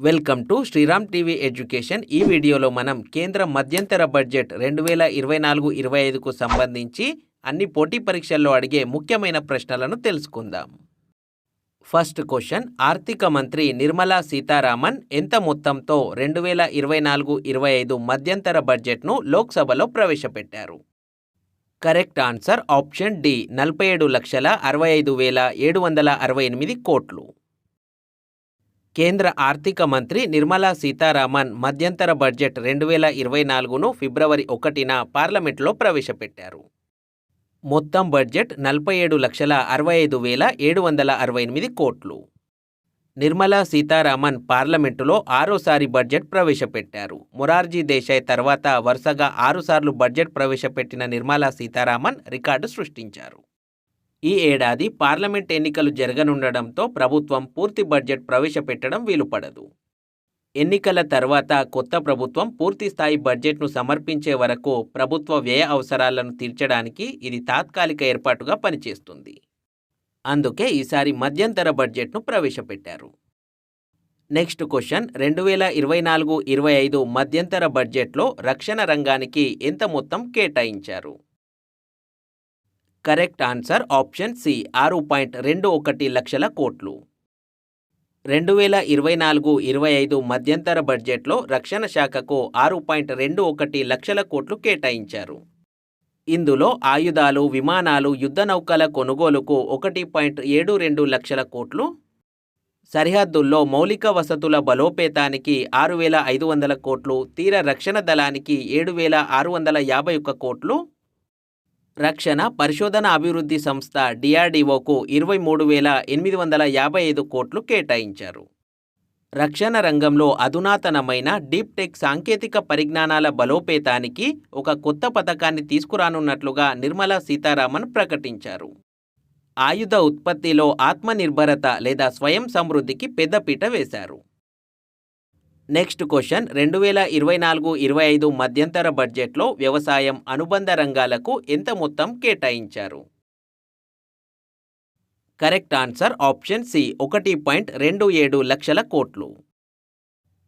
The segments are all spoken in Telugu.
Welcome to Sriram TV education. ఈ వీడియోలో మనం కేంద్ర మధ్యంతర బడ్జెట్ 2024-25కు సంబంధించి అన్ని పోటీ పరీక్షల్లో అడిగే ముఖ్యమైన ప్రశ్నలను తెలుసుకుందాం. ఫస్ట్ క్వశ్చన్, ఆర్థిక మంత్రి నిర్మలా సీతారామన్ ఎంత మొత్తంతో 2024-25 మధ్యంతర బడ్జెట్ను లోక్సభలో ప్రవేశపెట్టారు? కరెక్ట్ ఆన్సర్ ఆప్షన్ డి, 47,65,768 కోట్లు. కేంద్ర ఆర్థిక మంత్రి నిర్మలా సీతారామన్ మధ్యంతర బడ్జెట్ 2024ను ఫిబ్రవరి 1న పార్లమెంట్లో ప్రవేశపెట్టారు. మొత్తం బడ్జెట్ 47,65,768 కోట్లు. నిర్మలా సీతారామన్ పార్లమెంటులో 6సారి బడ్జెట్ ప్రవేశపెట్టారు. మొరార్జీ దేశాయ్ తర్వాత వరుసగా 6 సార్లు బడ్జెట్ ప్రవేశపెట్టిన నిర్మలా సీతారామన్ రికార్డు సృష్టించారు. ఈ ఏడాది పార్లమెంట్ ఎన్నికలు జరగనుండడంతో ప్రభుత్వం పూర్తి బడ్జెట్ ప్రవేశపెట్టడం వీలుపడదు. ఎన్నికల తర్వాత కొత్త ప్రభుత్వం పూర్తి స్థాయి బడ్జెట్ను సమర్పించే వరకు ప్రభుత్వ వ్యయ అవసరాలను తీర్చడానికి ఇది తాత్కాలిక ఏర్పాటుగా పనిచేస్తుంది. అందుకే ఈసారి మధ్యంతర బడ్జెట్ను ప్రవేశపెట్టారు. నెక్స్ట్ క్వశ్చన్, 2024-25 మధ్యంతర బడ్జెట్లో రక్షణ రంగానికి ఎంత మొత్తం కేటాయించారు? కరెక్ట్ ఆన్సర్ ఆప్షన్ సి, 6.21 లక్షల కోట్లు. 2024-25 మధ్యంతర బడ్జెట్లో రక్షణ శాఖకు 6.21 లక్షల కోట్లు కేటాయించారు. ఇందులో ఆయుధాలు, విమానాలు, యుద్ధ నౌకల కొనుగోలుకు 1.72 లక్షల కోట్లు, సరిహద్దుల్లో మౌలిక వసతుల బలోపేతానికి 6,500 కోట్లు, తీర రక్షణ దళానికి 7,651 కోట్లు, రక్షణ పరిశోధన అభివృద్ధి సంస్థ డిఆర్డీఓకు 23,855 కోట్లు కేటాయించారు. రక్షణ రంగంలో అధునాతనమైన డీప్ టెక్ సాంకేతిక పరిజ్ఞానాల బలోపేతానికి ఒక కొత్త పథకాన్ని తీసుకురానున్నట్లుగా నిర్మలా సీతారామన్ ప్రకటించారు. ఆయుధ ఉత్పత్తిలో ఆత్మనిర్భరత లేదా స్వయం సమృద్ధికి పెద్దపీట వేశారు. నెక్స్ట్ క్వశ్చన్, 2024-25 మధ్యంతర బడ్జెట్లో వ్యవసాయం, అనుబంధ రంగాలకు ఎంత మొత్తం కేటాయించారు? కరెక్ట్ ఆన్సర్ ఆప్షన్ సి, 1.27 లక్షల కోట్లు.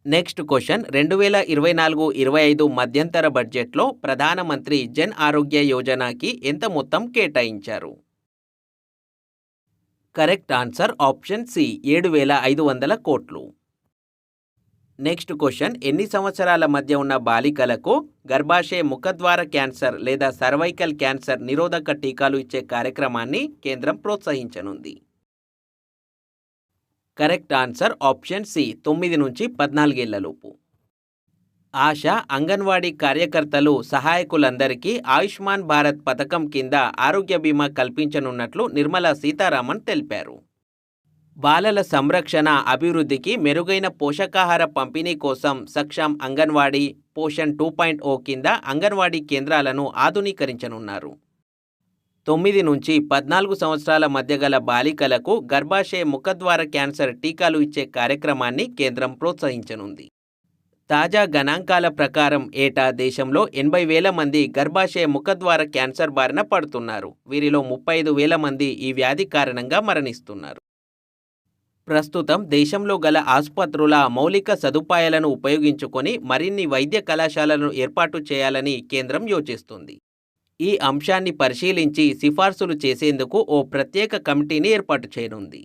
నెక్స్ట్ క్వశ్చన్, 2024-25 మధ్యంతర బడ్జెట్లో ప్రధానమంత్రి జన్ ఆరోగ్య యోజనకి ఎంత మొత్తం కేటాయించారు? కరెక్ట్ ఆన్సర్ ఆప్షన్ సి, 7,500 కోట్లు. నెక్స్ట్ క్వశ్చన్, ఎన్ని సంవత్సరాల మధ్య ఉన్న బాలికలకు గర్భాశయ ముఖద్వార క్యాన్సర్ లేదా సర్వైకల్ క్యాన్సర్ నిరోధక టీకాలు ఇచ్చే కార్యక్రమాన్ని కేంద్రం ప్రోత్సహించనుంది? కరెక్ట్ ఆన్సర్ ఆప్షన్ సి, 9 నుంచి 14 ఏళ్లలోపు. ఆశా, అంగన్వాడీ కార్యకర్తలు, సహాయకులందరికీ ఆయుష్మాన్ భారత్ పథకం కింద ఆరోగ్య బీమా కల్పించనున్నట్లు నిర్మలా సీతారామన్ తెలిపారు. బాలల సంరక్షణ, అభివృద్ధికి మెరుగైన పోషకాహార పంపిణీ కోసం సక్షం అంగన్వాడీ, పోషణ్ 2.0 కింద అంగన్వాడీ కేంద్రాలను ఆధునీకరించనున్నారు. 9 నుంచి 14 సంవత్సరాల మధ్య గల బాలికలకు గర్భాశయ ముఖద్వార క్యాన్సర్ టీకాలు ఇచ్చే కార్యక్రమాన్ని కేంద్రం ప్రోత్సహించనుంది. తాజా గణాంకాల ప్రకారం ఏటా దేశంలో 80,000 మంది గర్భాశయ ముఖద్వార క్యాన్సర్ బారిన పడుతున్నారు. వీరిలో 35,000 మంది ఈ వ్యాధి కారణంగా మరణిస్తున్నారు. ప్రస్తుతం దేశంలో గల ఆసుపత్రుల మౌలిక సదుపాయాలను ఉపయోగించుకొని మరిన్ని వైద్య కళాశాలలను ఏర్పాటు చేయాలని కేంద్రం యోచిస్తుంది. ఈ అంశాన్ని పరిశీలించి సిఫార్సులు చేసేందుకు ఓ ప్రత్యేక కమిటీని ఏర్పాటు చేయనుంది.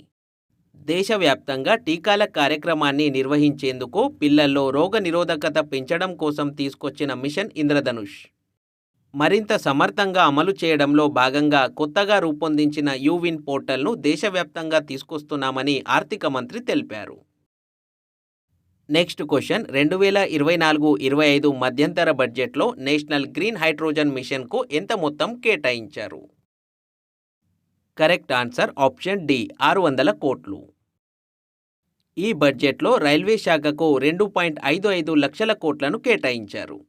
దేశవ్యాప్తంగా టీకాల కార్యక్రమాన్ని నిర్వహించేందుకు పిల్లల్లో రోగ నిరోధకత పెంచడం కోసం తీసుకొచ్చిన మిషన్ ఇంద్రధనుష్ మరింత సమర్థంగా అమలు చేయడంలో భాగంగా కొత్తగా రూపొందించిన యూవిన్ పోర్టల్ను దేశవ్యాప్తంగా తీసుకొస్తున్నామని ఆర్థిక మంత్రి తెలిపారు. నెక్స్ట్ క్వశ్చన్, 2024-25 మధ్యంతర బడ్జెట్లో నేషనల్ గ్రీన్ హైడ్రోజన్ మిషన్కు ఎంత మొత్తం కేటాయించారు? కరెక్ట్ ఆన్సర్ ఆప్షన్ డి, 600 కోట్లు. ఈ బడ్జెట్లో రైల్వే శాఖకు 2.55 లక్షల కోట్లను కేటాయించారు.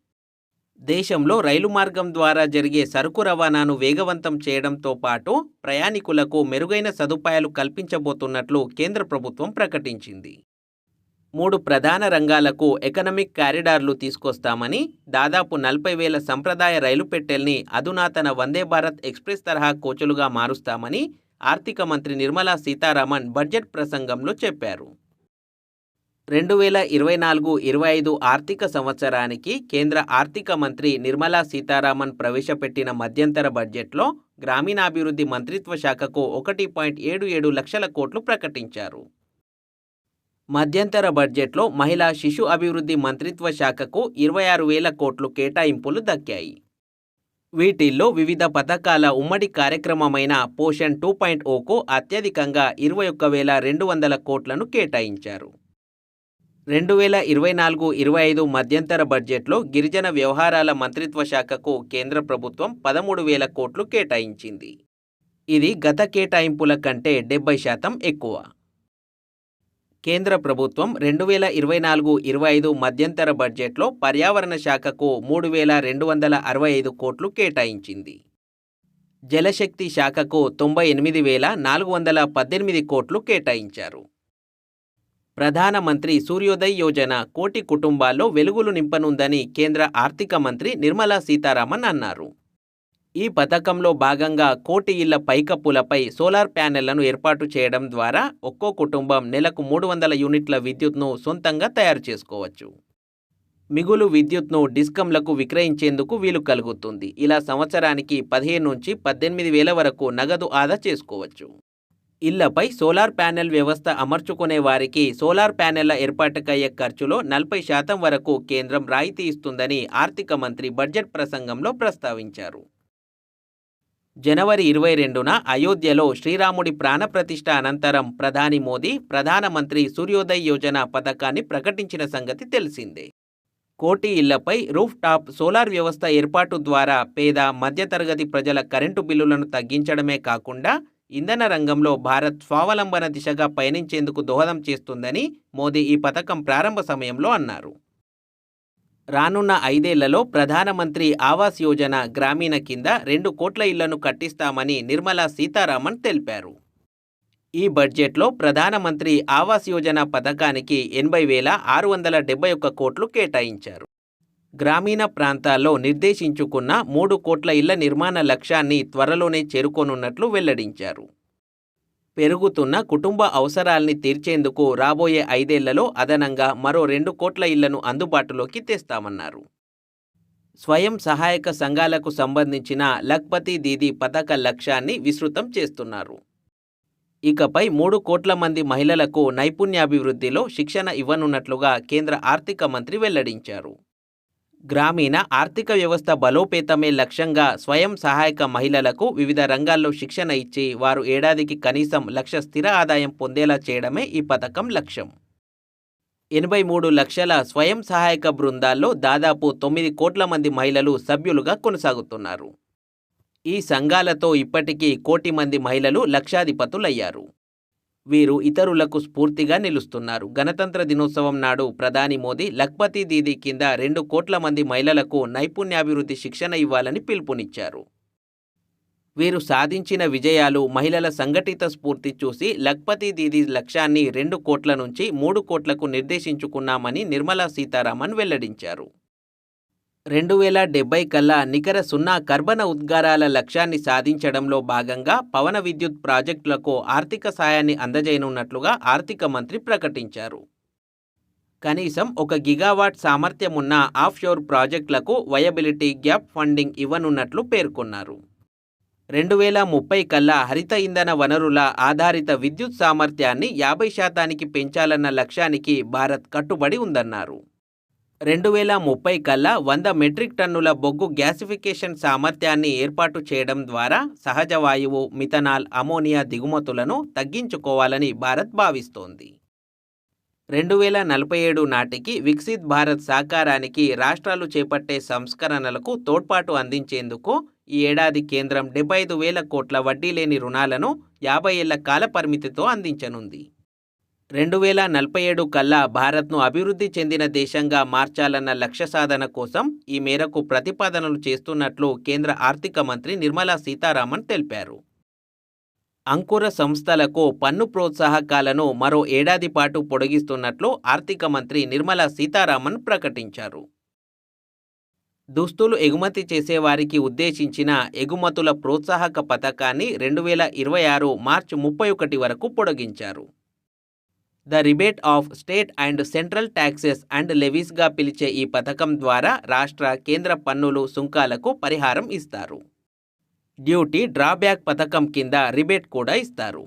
దేశంలో రైలు మార్గం ద్వారా జరిగే సరుకు రవాణాను వేగవంతం చేయడంతో పాటు ప్రయాణికులకు మెరుగైన సదుపాయాలు కల్పించబోతున్నట్లు కేంద్ర ప్రభుత్వం ప్రకటించింది. 3 ప్రధాన రంగాలకు ఎకనామిక్ కారిడార్లు తీసుకొస్తామని, దాదాపు 40,000 సంప్రదాయ రైలు పెట్టెల్ని అధునాతన వందే భారత్ ఎక్స్ప్రెస్ తరహా కోచులుగా మారుస్తామని ఆర్థిక మంత్రి నిర్మలా సీతారామన్ బడ్జెట్ ప్రసంగంలో చెప్పారు. 2024-25 ఆర్థిక సంవత్సరానికి కేంద్ర ఆర్థిక మంత్రి నిర్మలా సీతారామన్ ప్రవేశపెట్టిన మధ్యంతర బడ్జెట్లో గ్రామీణాభివృద్ధి మంత్రిత్వ శాఖకు 1.77 లక్షల కోట్లు ప్రకటించారు. మధ్యంతర బడ్జెట్లో మహిళా శిశు అభివృద్ధి మంత్రిత్వ శాఖకు 26,000 కోట్లు కేటాయింపులు దక్కాయి. వీటిల్లో వివిధ పథకాల ఉమ్మడి కార్యక్రమమైన పోషణ్ 2.0కు అత్యధికంగా 21,200 కోట్లను కేటాయించారు. 2024-25 మధ్యంతర బడ్జెట్లో గిరిజన వ్యవహారాల మంత్రిత్వ శాఖకు కేంద్ర ప్రభుత్వం 13,000 కోట్లు కేటాయించింది. ఇది గత కేటాయింపుల కంటే 70% ఎక్కువ. కేంద్ర ప్రభుత్వం 2024-25 మధ్యంతర బడ్జెట్లో పర్యావరణ శాఖకు 3,265 కోట్లు కేటాయించింది. జలశక్తి శాఖకు 98,418 కోట్లు కేటాయించారు. ప్రధానమంత్రి సూర్యోదయ్ యోజన కోటి కుటుంబాల్లో వెలుగులు నింపనుందని కేంద్ర ఆర్థిక మంత్రి నిర్మలా సీతారామన్ అన్నారు. ఈ పథకంలో భాగంగా కోటి ఇళ్ల పైకప్పులపై సోలార్ ప్యానెళ్లను ఏర్పాటు చేయడం ద్వారా ఒక్కో కుటుంబం నెలకు 300 యూనిట్ల విద్యుత్ను సొంతంగా తయారు చేసుకోవచ్చు. మిగులు విద్యుత్ను డిస్కంలకు విక్రయించేందుకు వీలు కలుగుతుంది. ఇలా సంవత్సరానికి 15 నుంచి 18,000 వరకు నగదు ఆదా చేసుకోవచ్చు. ఇళ్లపై సోలార్ ప్యానెల్ వ్యవస్థ అమర్చుకునే వారికి సోలార్ ప్యానెళ్ల ఏర్పాటుకయ్యే ఖర్చులో 40% వరకు కేంద్రం రాయితీ ఇస్తుందని ఆర్థిక మంత్రి బడ్జెట్ ప్రసంగంలో ప్రస్తావించారు. జనవరి 22న అయోధ్యలో శ్రీరాముడి ప్రాణప్రతిష్ఠ అనంతరం ప్రధాని మోదీ ప్రధానమంత్రి సూర్యోదయ్ యోజన పథకాన్ని ప్రకటించిన సంగతి తెలిసిందే. కోటి ఇళ్లపై రూఫ్ టాప్ సోలార్ వ్యవస్థ ఏర్పాటు ద్వారా పేద మధ్యతరగతి ప్రజల కరెంటు బిల్లులను తగ్గించడమే కాకుండా ఇంధన రంగంలో భారత్ స్వావలంబన దిశగా పయనించేందుకు దోహదం చేస్తుందని మోదీ ఈ పథకం ప్రారంభ సమయంలో అన్నారు. రానున్న 5 ఏళ్లలో ప్రధానమంత్రి ఆవాస్ యోజన గ్రామీణ కింద 2 కోట్ల ఇళ్లను కట్టిస్తామని నిర్మలా సీతారామన్ తెలిపారు. ఈ బడ్జెట్లో ప్రధానమంత్రి ఆవాస్ యోజన పథకానికి 80,671 కోట్లు కేటాయించారు. గ్రామీణ ప్రాంతాల్లో నిర్దేశించుకున్న 3 కోట్ల ఇళ్ల నిర్మాణ లక్ష్యాన్ని త్వరలోనే చేరుకోనున్నట్లు వెల్లడించారు. పెరుగుతున్న కుటుంబ అవసరాల్ని తీర్చేందుకు రాబోయే 5 ఏళ్లలో అదనంగా మరో 2 కోట్ల ఇళ్లను అందుబాటులోకి తెస్తామన్నారు. స్వయం సహాయక సంఘాలకు సంబంధించిన లఖ్పతి దీదీ పథక లక్ష్యాన్ని విస్తృతం చేస్తున్నారు. ఇకపై 3 కోట్ల మంది మహిళలకు నైపుణ్యాభివృద్ధిలో శిక్షణ ఇవ్వనున్నట్లుగా కేంద్ర ఆర్థిక మంత్రి వెల్లడించారు. గ్రామీణ ఆర్థిక వ్యవస్థ బలోపేతమే లక్ష్యంగా స్వయం సహాయక మహిళలకు వివిధ రంగాల్లో శిక్షణ ఇచ్చి వారు ఏడాదికి కనీసం 1,00,000 స్థిర ఆదాయం పొందేలా చేయడమే ఈ పథకం లక్ష్యం. 83 లక్షల స్వయం సహాయక బృందాల్లో దాదాపు 9 కోట్ల మంది మహిళలు సభ్యులుగా కొనసాగుతున్నారు. ఈ సంఘాలతో ఇప్పటికీ 1 కోటి మంది మహిళలు లక్షాధిపతులయ్యారు. వీరు ఇతరులకు స్ఫూర్తిగా నిలుస్తున్నారు. గణతంత్ర దినోత్సవం నాడు ప్రధాని మోదీ లఖ్పతి దీదీ కింద 2 కోట్ల మంది మహిళలకు నైపుణ్యాభివృద్ధి శిక్షణ ఇవ్వాలని పిలుపునిచ్చారు. వీరు సాధించిన విజయాలు, మహిళల సంఘటిత స్ఫూర్తి చూసి లఖ్పతి దీదీ లక్ష్యాన్ని 2 కోట్ల నుంచి 3 కోట్లకు నిర్దేశించుకున్నామని నిర్మలా సీతారామన్ వెల్లడించారు. 2070 కల్లా నికర 0 కర్బన ఉద్గారాల లక్ష్యాన్ని సాధించడంలో భాగంగా పవన విద్యుత్ ప్రాజెక్టులకు ఆర్థిక సాయాన్ని అందజేయనున్నట్లుగా ఆర్థిక మంత్రి ప్రకటించారు. కనీసం 1 గిగావాట్ సామర్థ్యమున్న ఆఫ్షోర్ ప్రాజెక్టులకు వయబిలిటీ గ్యాప్ ఫండింగ్ ఇవ్వనున్నట్లు పేర్కొన్నారు. 2030 కల్లా హరిత ఇంధన వనరుల ఆధారిత విద్యుత్ సామర్థ్యాన్ని 50% పెంచాలన్న లక్ష్యానికి భారత్ కట్టుబడి ఉందన్నారు. 2030 కల్లా 100 మెట్రిక్ టన్నుల బొగ్గు గ్యాసిఫికేషన్ సామర్థ్యాన్ని ఏర్పాటు చేయడం ద్వారా సహజ వాయువు, మిథనాల్, అమోనియా దిగుమతులను తగ్గించుకోవాలని భారత్ భావిస్తోంది. 2047 నాటికి వికసిత్ భారత్ సాకారానికి రాష్ట్రాలు చేపట్టే సంస్కరణలకు తోడ్పాటు అందించేందుకు ఈ ఏడాది కేంద్రం 75,000 కోట్ల వడ్డీ లేని రుణాలను 50 ఏళ్ల కాల పరిమితితో అందించనుంది. 2047 కల్లా భారత్ను అభివృద్ధి చెందిన దేశంగా మార్చాలన్న లక్ష్య సాధన కోసం ఈ మేరకు ప్రతిపాదనలు చేస్తున్నట్లు కేంద్ర ఆర్థిక మంత్రి నిర్మలా సీతారామన్ తెలిపారు. అంకుర సంస్థలకు పన్ను ప్రోత్సాహకాలను మరో ఏడాది పాటు పొడిగిస్తున్నట్లు ఆర్థిక మంత్రి నిర్మలా సీతారామన్ ప్రకటించారు. దుస్తులు ఎగుమతి చేసేవారికి ఉద్దేశించిన ఎగుమతుల ప్రోత్సాహక పథకాన్ని 2026 మార్చి 31 వరకు పొడిగించారు. The rebate of state and central taxes and లెవీస్గా పిలిచే ఈ పథకం ద్వారా రాష్ట్ర కేంద్ర పన్నులు సుంకాలకు పరిహారం ఇస్తారు. డ్యూటీ డ్రాబ్యాక్ పథకం కింద రిబేట్ కూడా ఇస్తారు.